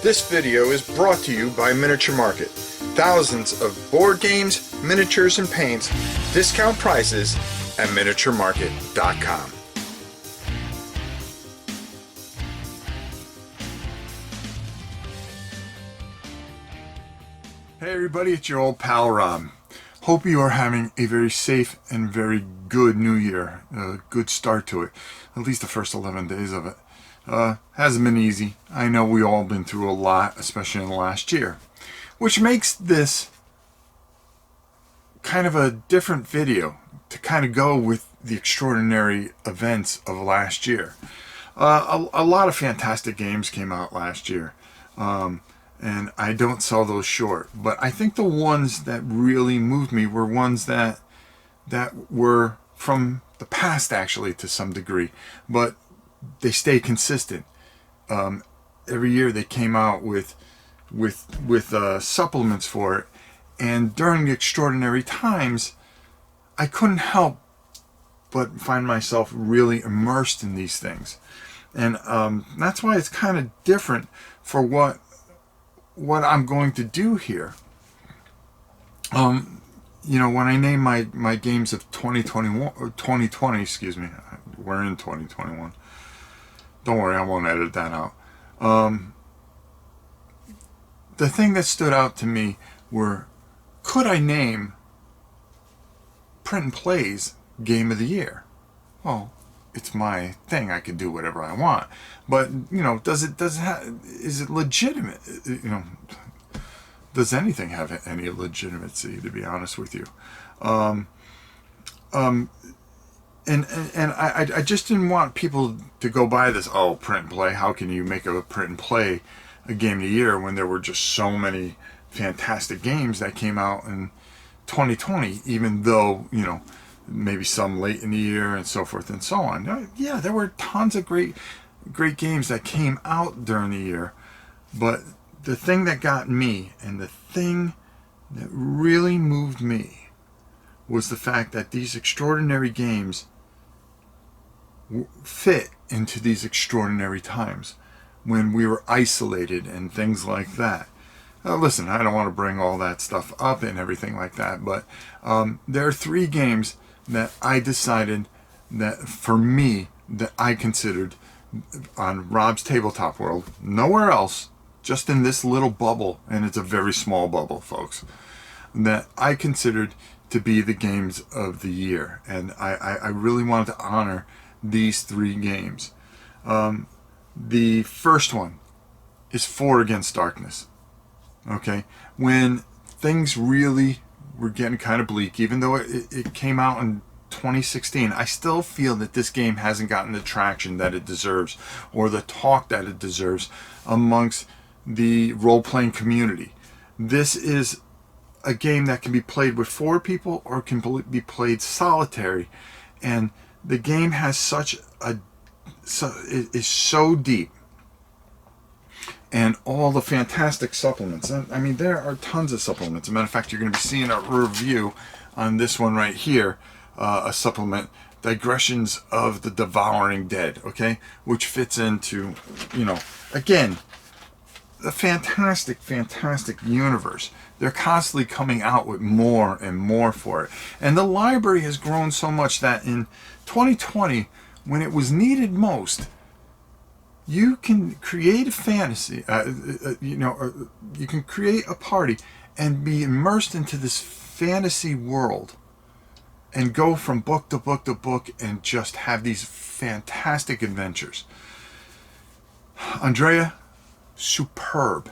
This video is brought to you by Miniature Market. Thousands of board games, miniatures, and paints, discount prices at miniaturemarket.com. Hey everybody, it's your old pal Rob. Hope you are having a very safe and very good new year. A good start to it. At least the first 11 days of it. Hasn't been easy. I know we all been through a lot, especially in the last year. Which makes this kind of a different video to kind of go with the extraordinary events of last year. A lot of fantastic games came out last year. And I don't sell those short. But I think the ones that really moved me were ones that were from the past, actually, to some degree. But they stay consistent. Every year they came out with supplements for it. And during the extraordinary times, I couldn't help but find myself really immersed in these things. And that's why it's kind of different for what I'm going to do here. You know, when I name my games of 2020, excuse me, we're in 2021. Don't worry, I won't edit that out. The thing that stood out to me were, could I name Print and Play's Game of the Year? Well, it's my thing. I can do whatever I want. But, you know, is it legitimate? You know, does anything have any legitimacy, to be honest with you? And I just didn't want people to go by this, oh, print and play, how can you make a print and play a game of the year when there were just so many fantastic games that came out in 2020, even though, you know, maybe some late in the year and so forth and so on. Yeah, there were tons of great games that came out during the year, but the thing that got me and the thing that really moved me was the fact that these extraordinary games fit into these extraordinary times when we were isolated and things like that. Listen, I don't want to bring all that stuff up and everything like that, but there are three games that I decided that for me, that I considered on Rob's Tabletop World, nowhere else, just in this little bubble, and it's a very small bubble, folks, that I considered to be the games of the year. And I really wanted to honor these three games. The first one is Four Against Darkness. Okay, when things really were getting kind of bleak, even though it came out in 2016, I still feel that this game hasn't gotten the traction that it deserves or the talk that it deserves amongst the role-playing community. This is a game that can be played with four people or can be played solitary, and the game has it is so deep, and all the fantastic supplements. I mean, there are tons of supplements. As a matter of fact, you're going to be seeing a review on this one right here, a supplement, Digressions of the Devouring Dead, okay, which fits into, you know, again, a fantastic universe. They're constantly coming out with more and more for it. And the library has grown so much that in 2020, when it was needed most, you can create a fantasy, you can create a party and be immersed into this fantasy world and go from book to book to book and just have these fantastic adventures. Andrea, superb.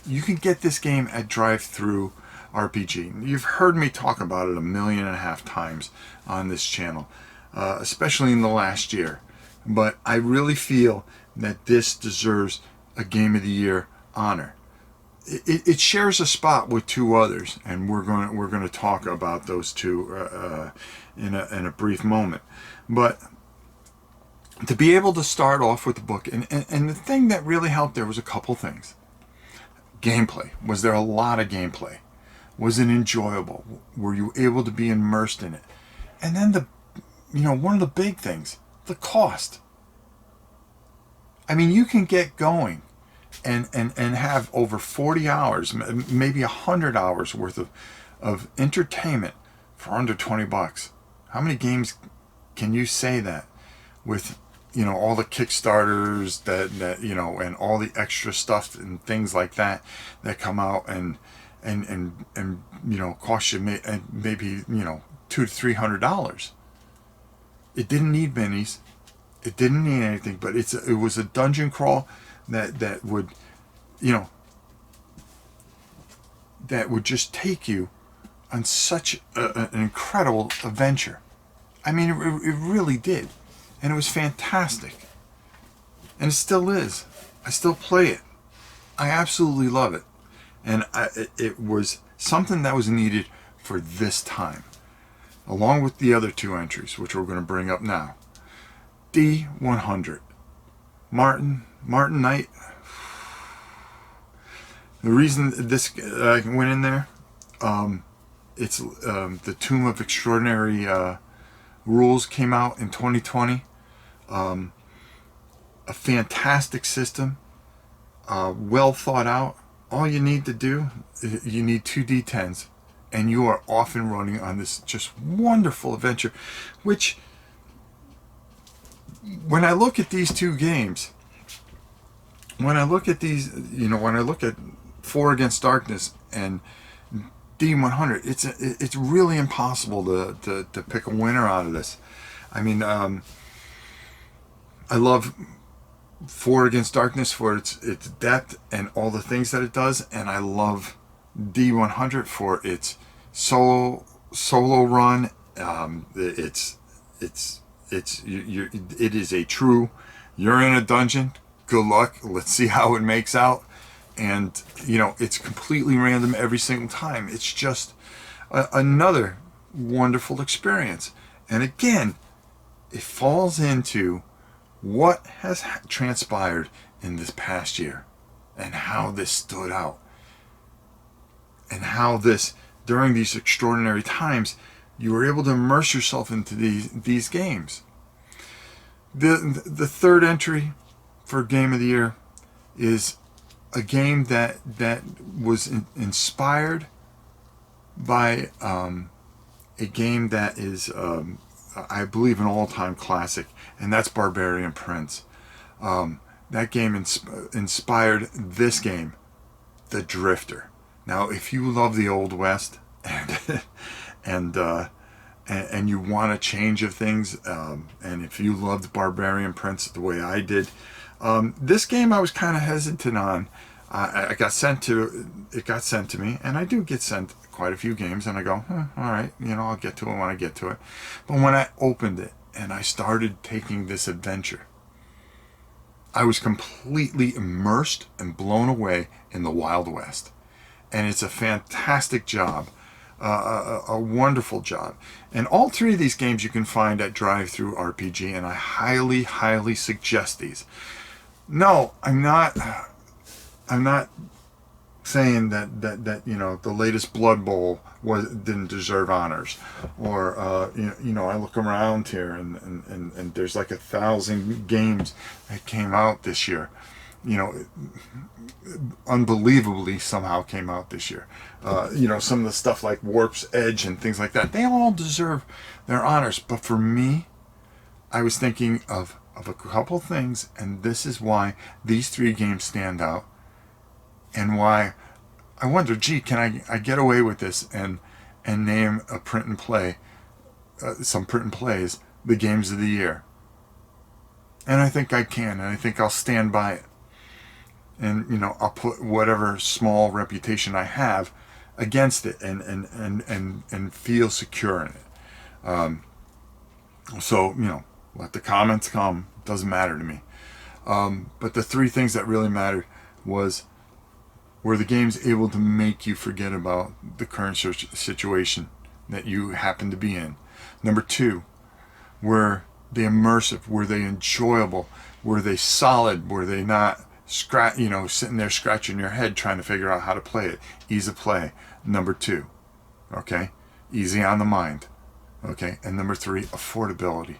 You can get this game at Drive-Thru RPG. You've heard me talk about it 1.5 million times on this channel, especially in the last year. But I really feel that this deserves a Game of the Year honor. It shares a spot with two others, and we're going to talk about those two in a brief moment. But to be able to start off with the book, and the thing that really helped there was a couple things. Gameplay. Was there a lot of gameplay? Was it enjoyable? Were you able to be immersed in it? And then one of the big things, the cost. I mean, you can get going and have over 40 hours, maybe 100 hours worth of entertainment for under 20 bucks. How many games can you say that with, all the Kickstarters that and all the extra stuff and things like that come out and cost you maybe $200 to $300. It didn't need minis. It didn't need anything, but it was a dungeon crawl that would, that would just take you on such an incredible adventure. I mean, it really did. And it was fantastic. And it still is. I still play it. I absolutely love it. And it was something that was needed for this time, along with the other two entries, which we're going to bring up now. D100. Martin Knight. The reason this went in there, it's the Tomb of Extraordinary Rules came out in 2020. A fantastic system, well thought out. All you need to do, you need 2 D10s, and you are off and running on this just wonderful adventure, which, when I look at these two games, when I look at these, when I look at 4 Against Darkness and D100, it's really impossible to pick a winner out of this. I mean, I love 4 Against Darkness for its depth and all the things that it does, and I love D100 for its solo run. It is a true, you're in a dungeon, good luck, let's see how it makes out. And it's completely random every single time. It's just another wonderful experience. And again, it falls into what has transpired in this past year and how this stood out, and how this, during these extraordinary times, you were able to immerse yourself into these games. The third entry for Game of the Year is a game that was inspired by a game that is, I believe, an all-time classic, and that's Barbarian Prince. That game inspired this game, The Drifter. Now, if you love the Old West and you want a change of things, and if you loved Barbarian Prince the way I did, this game I was kind of hesitant on. It got sent to me, and I do get sent quite a few games, and I go, all right, I'll get to it when I get to it. But when I opened it and I started taking this adventure, I was completely immersed and blown away in the Wild West. And it's a fantastic job, a wonderful job. And all 3 of these games you can find at Drive-Thru RPG, and I highly, highly suggest these. No, I'm not saying that the latest Blood Bowl didn't deserve honors, or I look around here and there's like 1,000 games that came out this year, unbelievably somehow came out this year. Some of the stuff like Warp's Edge and things like that, they all deserve their honors. But for me, I was thinking of a couple things, and this is why these 3 games stand out, and why I wonder, can I get away with this and name a print and play, some print and plays, the games of the year? And I think I can, and I think I'll stand by it. And I'll put whatever small reputation I have against it, and feel secure in it. So let the comments come. Doesn't matter to me. But the 3 things that really mattered were the games able to make you forget about the current situation that you happen to be in. Number 2, were they immersive? Were they enjoyable? Were they solid? Were they not sitting there scratching your head trying to figure out how to play it? Ease of play. Number 2, okay, easy on the mind. Okay, and number 3, affordability.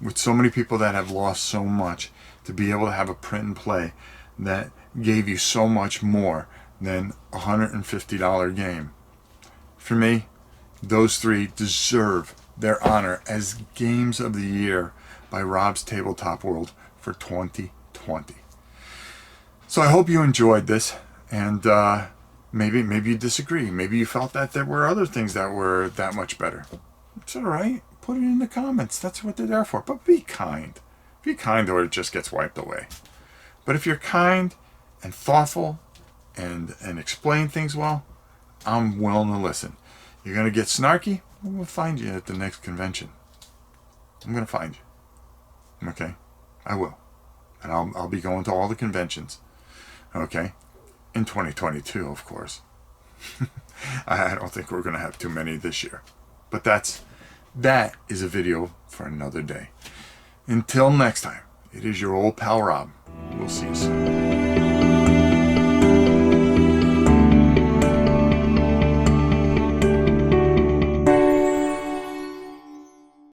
With so many people that have lost so much, to be able to have a print and play that gave you so much more than a $150 game. For me, those three deserve their honor as Games of the Year by Rob's Tabletop World for 2020. So I hope you enjoyed this, and maybe you disagree. Maybe you felt that there were other things that were that much better. It's all right. Put it in the comments. That's what they're there for. But be kind. Be kind or it just gets wiped away. But if you're kind and thoughtful and explain things well, I'm willing to listen. You're going to get snarky? We'll find you at the next convention. I'm going to find you. Okay? I will. And I'll be going to all the conventions. Okay? In 2022, of course. I don't think we're going to have too many this year. But that is a video for another day. Until next time, it is your old pal Rob. We'll see you soon.